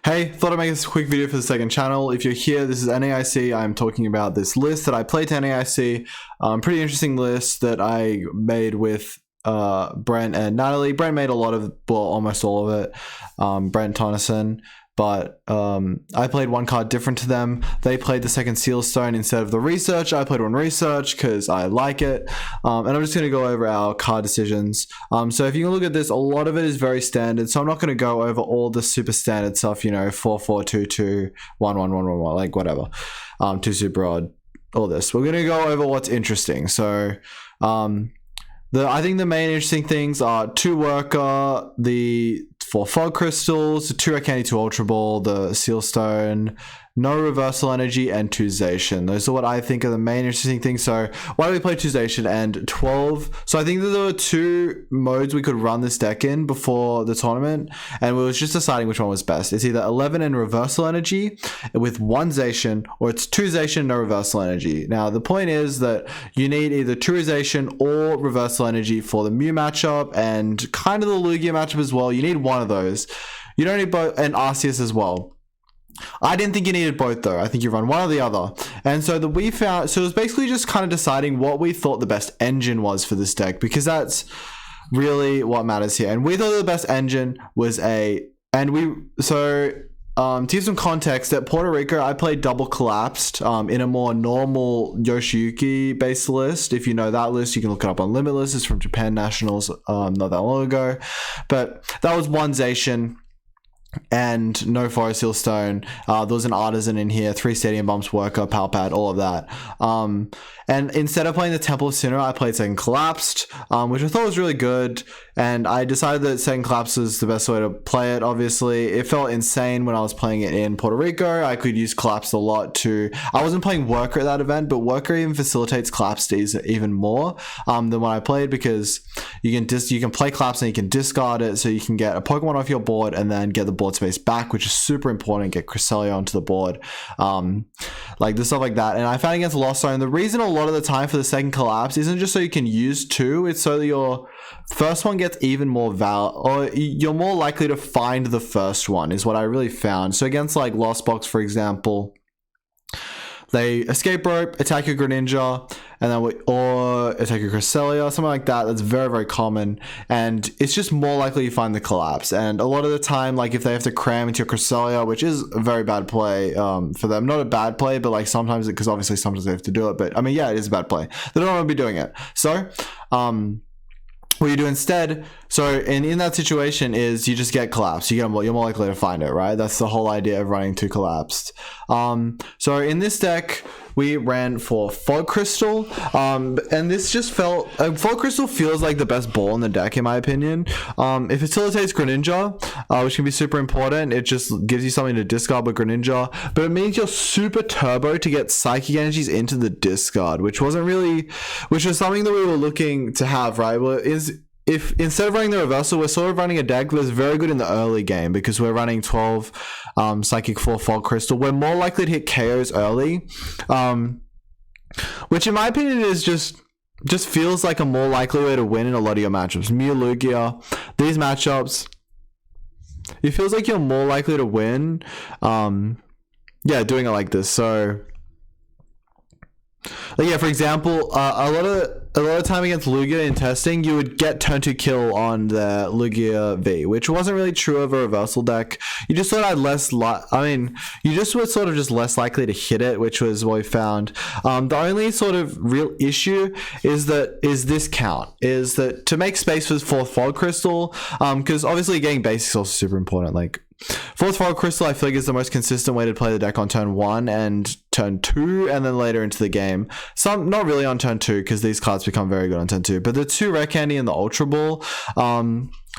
Hey, thought I'd make this quick video for the second channel. If you're here, this is NAIC. I'm talking about this list that I played to NAIC. Pretty interesting list that I made with Brent and Natalie. Brent made a lot of, well, almost all of it. Brent Tonneson. But I played one card different to them. They played the second Seal Stone instead of the Research. I played one Research because I like it. And I'm just going to go over our card decisions. So if you can look at this, a lot of it is very standard. So I'm not going to go over all the super standard stuff, you know, 4, 4, 2, 2, 1, 1, 1, 1, 1, like whatever. 2 super odd, all this. We're going to go over what's interesting. So I think the main interesting things are 2 Worker, the 4 Fog Crystals, the 2 Rare Candy, 2 Ultra Ball, the Seal Stone, no Reversal Energy, and 2 Zacian. Those are what I think are the main interesting things. So why do we play 2 Zacian and 12? So I think that there were 2 modes we could run this deck in before the tournament, and we was just deciding which one was best. It's either 11 and Reversal Energy with 1 Zacian, or it's 2 Zacian, no Reversal Energy. Now the point is that you need either 2 Zacian or Reversal Energy for the Mew matchup and kind of the Lugia matchup as well. You need one of those. You don't need both, and Arceus as well. I didn't think you needed both though. I think you run one or the other. And so we found, so it was basically just kind of deciding what we thought the best engine was for this deck, because that's really what matters here. And we thought the best engine was to give some context, at Puerto Rico, I played Double Collapsed in a more normal Yoshiyuki based list. If you know that list, you can look it up on Limitless. It's from Japan Nationals not that long ago. But that was 1 Zacian and no Forest Seal Stone. There was an Artisan in here, 3 Stadium Bumps, Worker, Palpad, all of that. And instead of playing the Temple of Sinnoh, I played Second Collapsed, which I thought was really good. And I decided that Second Collapsed was the best way to play it, obviously. It felt insane when I was playing it in Puerto Rico. I could use Collapsed a lot too. I wasn't playing Worker at that event, but Worker even facilitates Collapsed even more than when I played, because you can play Collapsed and you can discard it, so you can get a Pokemon off your board and then get the board space back, which is super important. Get Cresselia onto the board, like the stuff like that. And I found against Lost Zone, the reason a lot of the time for the second Collapse isn't just so you can use 2, it's so that your first one gets even more or you're more likely to find the first one, is what I really found. So against like Lost Box, for example, they Escape Rope, attack your Greninja, and then or attack your Cresselia, something like that. That's very, very common, and it's just more likely you find the Collapse. And a lot of the time, like if they have to cram into your Cresselia, which is a very bad play for them, not a bad play, but like sometimes, because obviously sometimes they have to do it, but I mean, yeah, it is a bad play. They don't want to be doing it. So what you do instead, so in that situation, is you just get Collapsed. You're more likely to find it, right? That's the whole idea of running 2 Collapsed. So in this deck, we ran for Fog Crystal, and this just felt, Fog Crystal feels like the best ball in the deck, in my opinion. It facilitates Greninja, which can be super important. It just gives you something to discard with Greninja, but it means you're super turbo to get Psychic Energies into the discard, which was something that we were looking to have, right? Well, if instead of running the Reversal, we're sort of running a deck that's very good in the early game, because we're running 12 Psychic 4 Fog Crystal. We're more likely to hit KOs early, which in my opinion is just feels like a more likely way to win in a lot of your matchups. Mew Lugia, these matchups, it feels like you're more likely to win doing it like this. So like, yeah, for example, a lot of time against Lugia in testing, you would get turn 2 kill on the Lugia V, which wasn't really true of a Reversal deck. You just thought you just were sort of just less likely to hit it, which was what we found. The only sort of real issue is this count, is that to make space for 4th Fog Crystal, because obviously getting base is also super important. Like 4th Fog Crystal, I feel like, is the most consistent way to play the deck on turn 1 and turn 2, and then later into the game. Some not really on turn 2, because these cards become very good on turn 2. But the 2 Rare Candy and the Ultra Ball,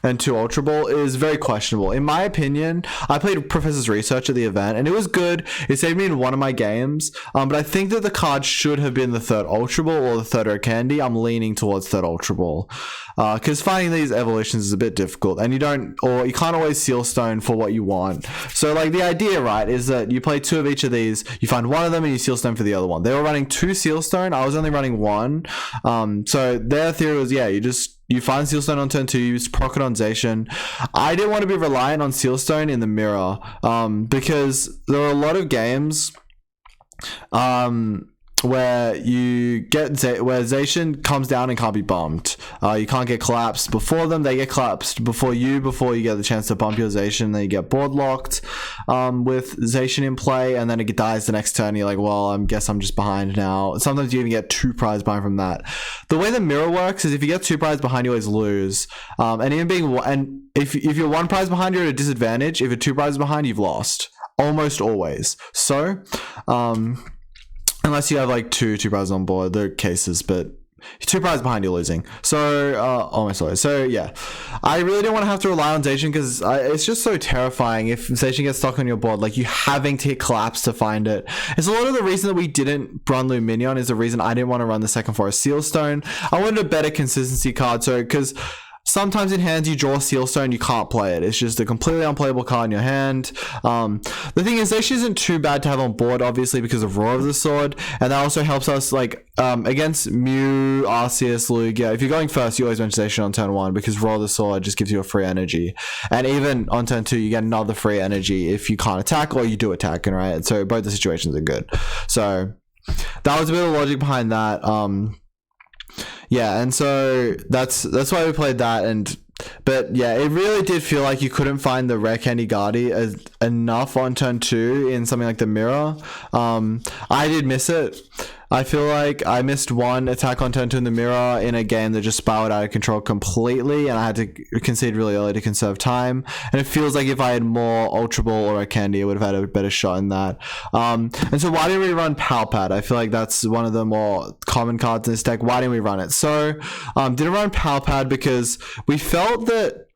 and 2 Ultra Ball is very questionable. In my opinion, I played Professor's Research at the event, and it was good. It saved me in one of my games. But I think that the card should have been the 3rd Ultra Ball or the 3rd Rare Candy. I'm leaning towards 3rd Ultra Ball, because finding these evolutions is a bit difficult, and you can't always Seal Stone for what you want. So like the idea, right, is that you play 2 of each of these, you find one of them and you Seal Stone for the other one. They were running 2 Seal Stone, I was only running 1. So their theory was, yeah, you just you find Sealstone on turn 2, you proc it on Zacian. I didn't want to be reliant on Sealstone in the mirror, because there are a lot of games where you get where Zacian comes down and can't be bumped. You can't get collapsed before them. They get collapsed before you get the chance to bump your Zacian. Then you get board locked with Zacian in play, and then it dies the next turn. You're like, well, I guess I'm just behind now. Sometimes you even get 2 prizes behind from that. The way the mirror works is if you get 2 prizes behind, you always lose. And even being if you're 1 prize behind, you're at a disadvantage. If you're 2 prizes behind, you've lost almost always. So unless you have like two prizes on board, there are cases, but 2 prizes behind, you're losing. So, almost always. So, yeah. I really don't want to have to rely on Zacian because it's just so terrifying if Zacian gets stuck on your board, like you having to hit collapse to find it. It's a lot of the reason that we didn't run Luminion is the reason I didn't want to run the second Forest Sealstone. I wanted a better consistency card, so, because sometimes in hands you draw Sealstone, you can't play it. It's just a completely unplayable card in your hand. The thing is, Zacian isn't too bad to have on board, obviously, because of Roar of the Sword, and that also helps us, like, against Mew, Arceus, Lugia. If you're going first, you always bench Zacian on turn 1, because Roar of the Sword just gives you a free energy. And even on turn 2, you get another free energy if you can't attack, or you do attack, and right? So both the situations are good. So that was a bit of the logic behind that. Yeah, and so that's why we played that, but yeah, it really did feel like you couldn't find the rare Candy Guardi enough on turn 2 in something like the mirror. I did miss it. I feel like I missed 1 attack on turn 2 in the mirror in a game that just spiraled out of control completely, and I had to concede really early to conserve time. And it feels like if I had more Ultra Ball or a Candy, I would have had a better shot in that. And so why didn't we run Pal Pad? I feel like that's one of the more common cards in this deck. Why didn't we run it? So didn't run Pal Pad because we felt that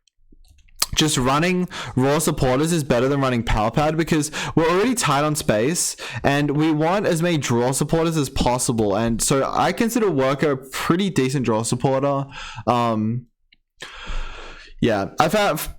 just running raw supporters is better than running Power Pad because we're already tight on space and we want as many draw supporters as possible. And so I consider Worker a pretty decent draw supporter. Yeah,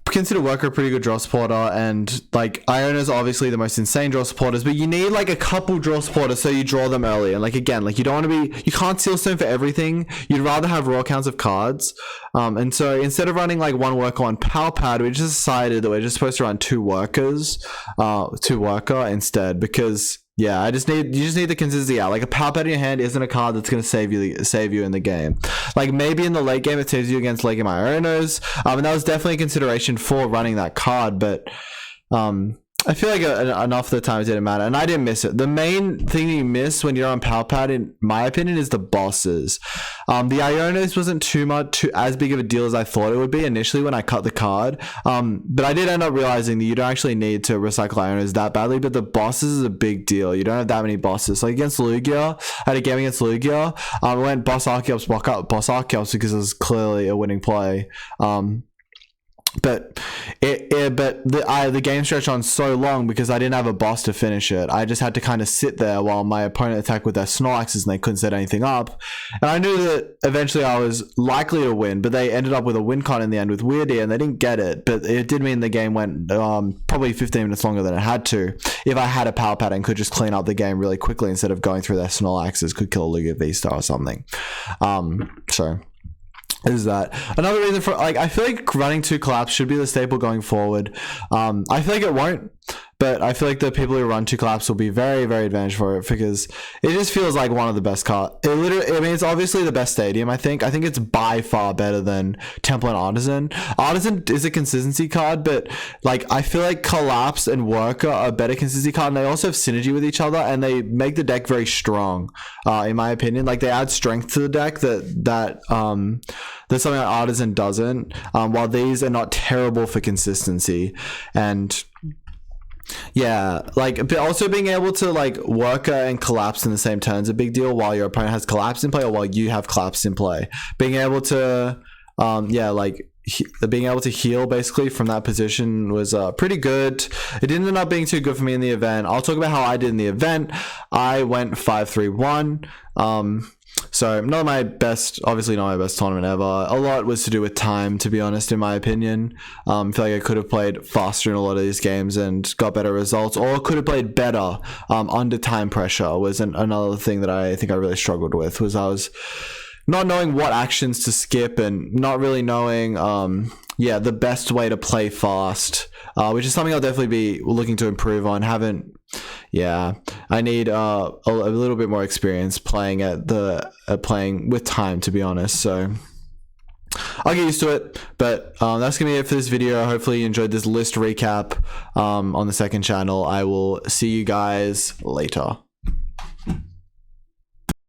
consider Worker a pretty good draw supporter, and like Iona's obviously the most insane draw supporters, but you need like a couple draw supporters so you draw them early. And like again, like you don't want to be, you can't Sealstone for everything. You'd rather have raw counts of cards. And so instead of running like 1 worker on Power Pad, we just decided that we're just supposed to run 2 workers, 2 worker instead, because yeah, you just need the consistency out. Like a Power Pad in your hand isn't a card that's going to save you in the game. Like maybe in the late game it saves you against Lake Ionos, and that was definitely a consideration for running that card, but I feel like enough of the time it didn't matter, and I didn't miss it. The main thing you miss when you're on Power Pad, in my opinion, is the bosses. The Ionos wasn't as big of a deal as I thought it would be initially when I cut the card, but I did end up realizing that you don't actually need to recycle Ionos that badly, but the bosses is a big deal. You don't have that many bosses. Like against Lugia, I had a game against Lugia, I went boss Archeops, boss Archeops because it was clearly a winning play. But the game stretched on so long because I didn't have a boss to finish it. I just had to kind of sit there while my opponent attacked with their Snorlaxes and they couldn't set anything up. And I knew that eventually I was likely to win, but they ended up with a win con in the end with Weirdy and they didn't get it. But it did mean the game went probably 15 minutes longer than it had to. If I had a Power Pad and could just clean up the game really quickly instead of going through their Snorlaxes, could kill a Lugia V-Star or something. So is that another reason for, like, I feel like running 2 collapse should be the staple going forward. I feel like it won't, but I feel like the people who run 2 collapse will be very, very advantaged for it because it just feels like one of the best cards. It literally, I mean, it's obviously the best stadium. I think it's by far better than Temple and Artisan. Artisan is a consistency card, but like I feel like Collapse and Worker are a better consistency card, and they also have synergy with each other, and they make the deck very strong. In my opinion, like they add strength to the deck that there's something that Artisan doesn't. While these are not terrible for consistency, and yeah, like, but also being able to like Worker and Collapse in the same turn is a big deal while your opponent has Collapse in play or while you have Collapse in play. Being able to being able to heal basically from that position was pretty good. It didn't end up being too good for me in the event. I'll talk about how I did in the event. I went 5-3-1. So obviously not my best tournament ever. A lot was to do with time, to be honest, in my opinion. I feel like I could have played faster in a lot of these games and got better results, or could have played better under time pressure was another thing that I think I really struggled with. Was I was not knowing what actions to skip and not really knowing yeah, the best way to play fast, which is something I'll definitely be looking to improve on. Yeah, I need a little bit more experience playing playing with time, to be honest. So I'll get used to it, but that's gonna be it for this video. Hopefully you enjoyed this list recap on the second channel. I will see you guys later.